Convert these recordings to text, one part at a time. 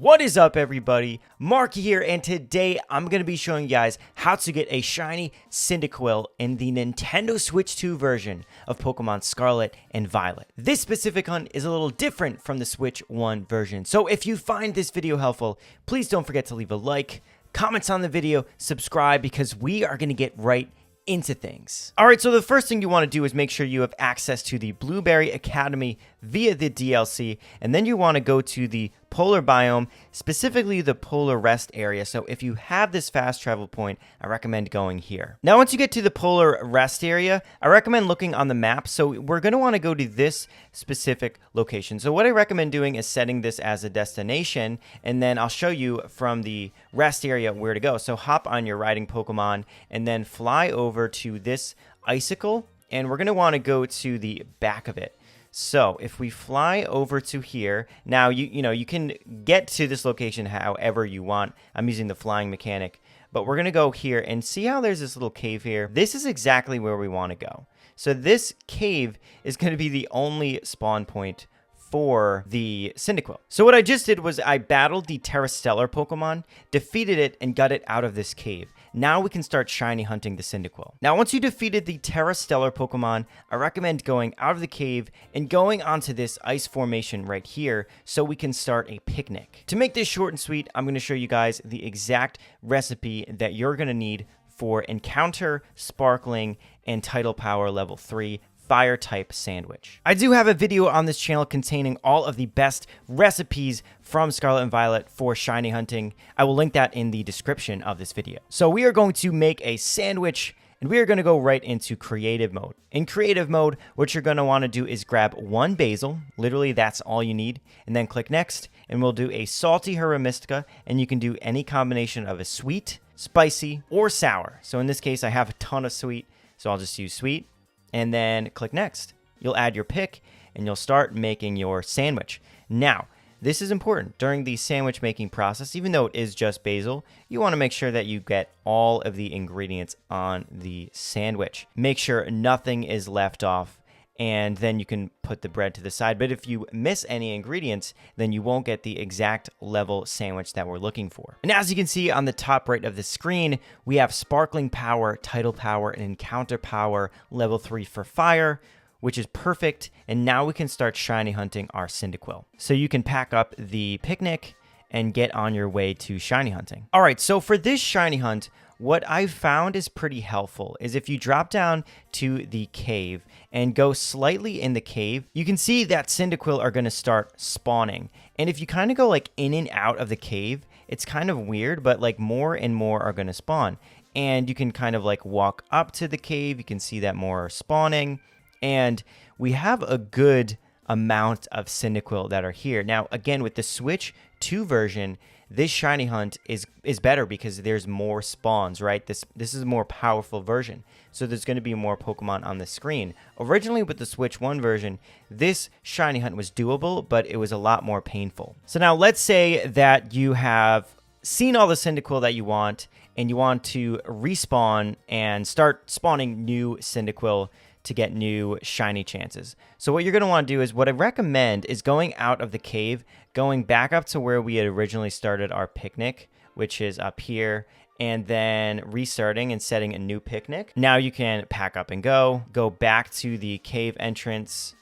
What is up, everybody? Mark here, and today I'm going to be showing you guys how to get a Shiny Cyndaquil in the Nintendo Switch 2 version of Pokemon Scarlet and Violet. This specific hunt is a little different from the Switch 1 version, so if you find this video helpful, please don't forget to leave a like, comments on the video, subscribe, because we are going to get right into things. Alright, so the first thing you want to do is make sure you have access to the Blueberry Academy via the DLC, and then you want to go to the polar biome, specifically the polar rest area. So if you have this fast travel point, I recommend going here. Now once you get to the polar rest area, I recommend looking on the map. So we're going to want to go to this specific location. So what I recommend doing is setting this as a destination, and then I'll show you from the rest area where to go. So hop on your riding Pokemon and then fly over to this icicle, and we're going to want to go to the back of it. So if we fly over to here, now you can get to this location however you want. I'm using the flying mechanic, but we're going to go here and see how there's this little cave here. This is exactly where we want to go. So this cave is going to be the only spawn point for the Cyndaquil. So what I just did was I battled the Terrestellar Pokemon, defeated it, and got it out of this cave. Now we can start shiny hunting the Cyndaquil. Now once you defeated the Terrestellar Pokemon, I recommend going out of the cave and going onto this ice formation right here so we can start a picnic. To make this short and sweet, I'm going to show you guys the exact recipe that you're going to need for Encounter, Sparkling, and Tidal Power level 3 fire type sandwich. I do have a video on this channel containing all of the best recipes from Scarlet and Violet for shiny hunting. I will link that in the description of this video. So we are going to make a sandwich, and we are going to go right into creative mode. In creative mode, what you're going to want to do is grab one basil, literally that's all you need, and then click next, and we'll do a salty Hera Mystica, and you can do any combination of a sweet, spicy, or sour. So in this case, I have a ton of sweet, so I'll just use sweet. And then click next. You'll add your pick and you'll start making your sandwich. Now, this is important. During the sandwich making process, even though it is just basil, you want to make sure that you get all of the ingredients on the sandwich. Make sure nothing is left off, and then you can put the bread to the side. But if you miss any ingredients, then you won't get the exact level sandwich that we're looking for. And as you can see on the top right of the screen, we have Sparkling Power, Tidal Power, and Encounter Power level 3 for fire, which is perfect. And now we can start shiny hunting our Cyndaquil. So you can pack up the picnic and get on your way to shiny hunting. All right, so for this shiny hunt, what I've found is pretty helpful is if you drop down to the cave and go slightly in the cave, you can see that Cyndaquil are going to start spawning. And if you kind of go like in and out of the cave, it's kind of weird, but like more and more are going to spawn. And you can kind of like walk up to the cave. You can see that more are spawning. And we have a good amount of Cyndaquil that are here. Now, again, with the Switch 2 version, this shiny hunt is better because there's more spawns, right? This is a more powerful version. So there's going to be more Pokemon on the screen. Originally with the Switch 1 version, this shiny hunt was doable, but it was a lot more painful. So now let's say that you have seen all the Cyndaquil that you want, and you want to respawn and start spawning new Cyndaquil to get new shiny chances. So what you're going to want to do is, what I recommend is going out of the cave, going back up to where we had originally started our picnic, which is up here, and then restarting and setting a new picnic. Now you can pack up and go back to the cave entrance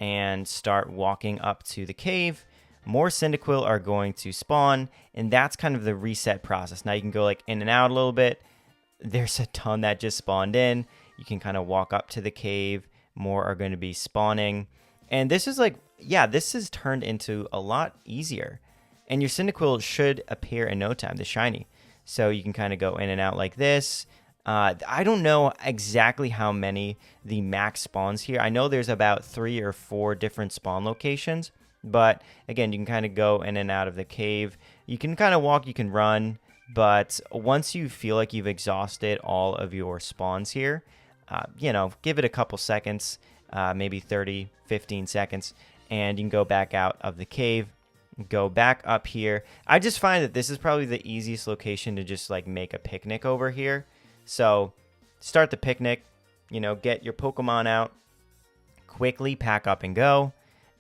and start walking up to the cave. More Cyndaquil are going to spawn, and that's kind of the reset process. Now you can go like in and out a little bit. There's a ton that just spawned in. You can kind of walk up to the cave. More are going to be spawning. And this is like, yeah, this is turned into a lot easier. And your Cyndaquil should appear in no time, the shiny. So you can kind of go in and out like this. I don't know exactly how many the max spawns here. I know there's about 3 or 4 different spawn locations. But again, you can kind of go in and out of the cave. You can kind of walk, you can run. But once you feel like you've exhausted all of your spawns here, give it a couple seconds, maybe 30, 15 seconds, and you can go back out of the cave, go back up here. I just find that this is probably the easiest location to just like make a picnic over here. So start the picnic, get your Pokemon out, quickly pack up and go,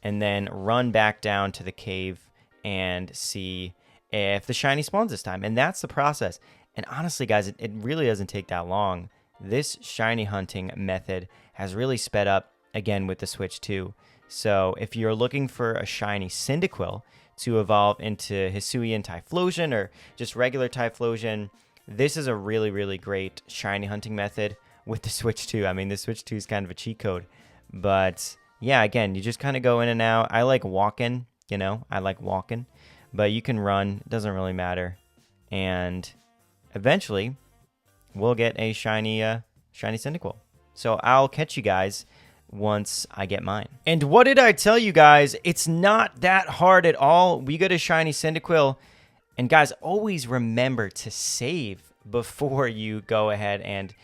and then run back down to the cave and see if the shiny spawns this time. And that's the process. And honestly, guys, it really doesn't take that long. This shiny hunting method has really sped up again with the Switch 2. So if you're looking for a shiny Cyndaquil to evolve into Hisuian Typhlosion or just regular Typhlosion, this is a really, really great shiny hunting method with the Switch 2. I mean, the Switch 2 is kind of a cheat code. But yeah, again, you just kind of go in and out. I like walking, I like walking. But you can run. It doesn't really matter. And eventually, we'll get a shiny Cyndaquil. So I'll catch you guys once I get mine. And what did I tell you guys? It's not that hard at all. We got a shiny Cyndaquil. And guys, always remember to save before you go ahead and,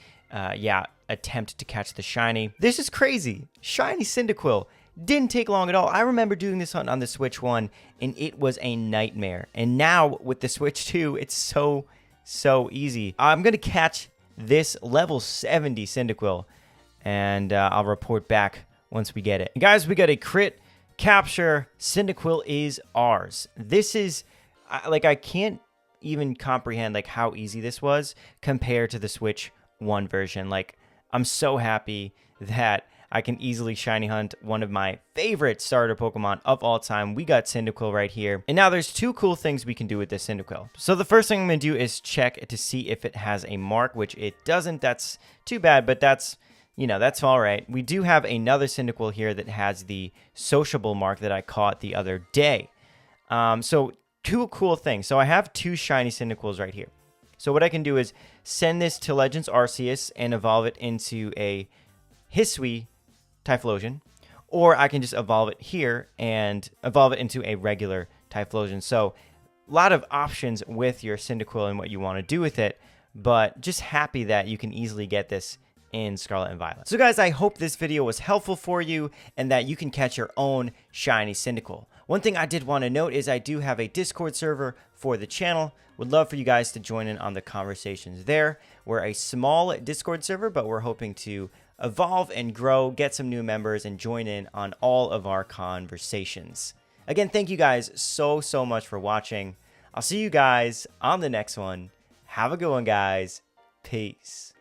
attempt to catch the shiny. This is crazy. Shiny Cyndaquil didn't take long at all. I remember doing this hunt on the Switch 1, and it was a nightmare. And now with the Switch 2, it's so easy. I'm going to catch this level 70 Cyndaquil, and I'll report back once we get it. And guys, we got a crit capture. Cyndaquil is ours. This is, I can't even comprehend, how easy this was compared to the Switch 1 version. I'm so happy that I can easily shiny hunt one of my favorite starter Pokemon of all time. We got Cyndaquil right here. And now there's two cool things we can do with this Cyndaquil. So the first thing I'm going to do is check to see if it has a mark, which it doesn't. That's too bad, but that's all right. We do have another Cyndaquil here that has the sociable mark that I caught the other day. So two cool things. So I have two shiny Cyndaquils right here. So what I can do is send this to Legends Arceus and evolve it into a Hisuian Typhlosion, or I can just evolve it here and evolve it into a regular Typhlosion. So a lot of options with your Cyndaquil and what you want to do with it, but just happy that you can easily get this in Scarlet and Violet. So guys, I hope this video was helpful for you and that you can catch your own shiny Cyndaquil. One thing I did want to note is I do have a Discord server for the channel. Would love for you guys to join in on the conversations there. We're a small Discord server, but we're hoping to evolve and grow, get some new members, and join in on all of our conversations. Again, thank you guys so much for watching. I'll see you guys on the next one. Have a good one, guys. Peace.